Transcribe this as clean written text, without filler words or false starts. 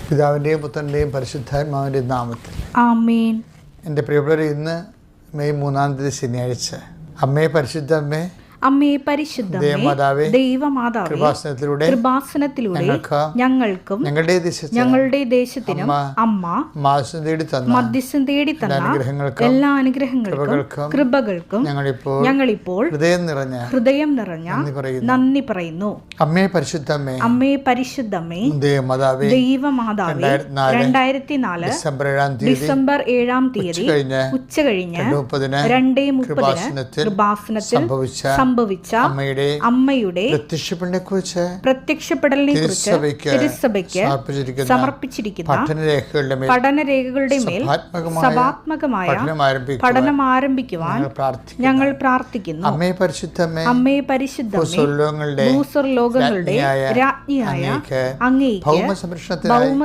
പിതാവിൻ്റെയും പുത്രൻ്റെയും പരിശുദ്ധാത്മാവിൻ്റെയും നാമത്തിൽ ആമേൻ. എൻ്റെ പ്രിയപ്പെട്ടവരെ, ഇന്ന് മെയ് 3 ശനിയാഴ്ച. അമ്മേ, പരിശുദ്ധ അമ്മേ, അമ്മേ പരിശുദ്ധമേ, ദൈവമാതാവേ, കൃപാസനത്തിലൂടെ ഞങ്ങൾക്കും ഞങ്ങളുടെ ദേശത്തിനും അമ്മ മധ്യസ്ഥം തേടി തന്ന എല്ലാ അനുഗ്രഹങ്ങൾക്കും കൃപകൾക്കും ഞങ്ങളിപ്പോൾ ഹൃദയം നിറഞ്ഞ നന്ദി പറയുന്നു. അമ്മേ പരിശുദ്ധമേ, അമ്മേ പരിശുദ്ധമേ, ദൈവമാതാവേ, 2004 ഡിസംബർ 7 ഉച്ചകഴിഞ്ഞ് 2:30 കൃപാസനത്തിൽ സംഭവിച്ച അമ്മയുടെ പ്രത്യക്ഷപ്പെടലിനെ കുറിച്ച് തിരുസഭയ്ക്ക് സമർപ്പിച്ചിരിക്കുന്ന പഠനരേഖകളുടെ മേൽ സഭാത്മകമായ പഠനം ആരംഭിക്കുവാൻ ഞങ്ങൾ പ്രാർത്ഥിക്കുന്നു. അമ്മേ പരിശുദ്ധമേ, ഭൂസ്വർലോകങ്ങളുടെ രാജ്ഞിയായ അങ്ങേയ്ക്ക് ഭൗമ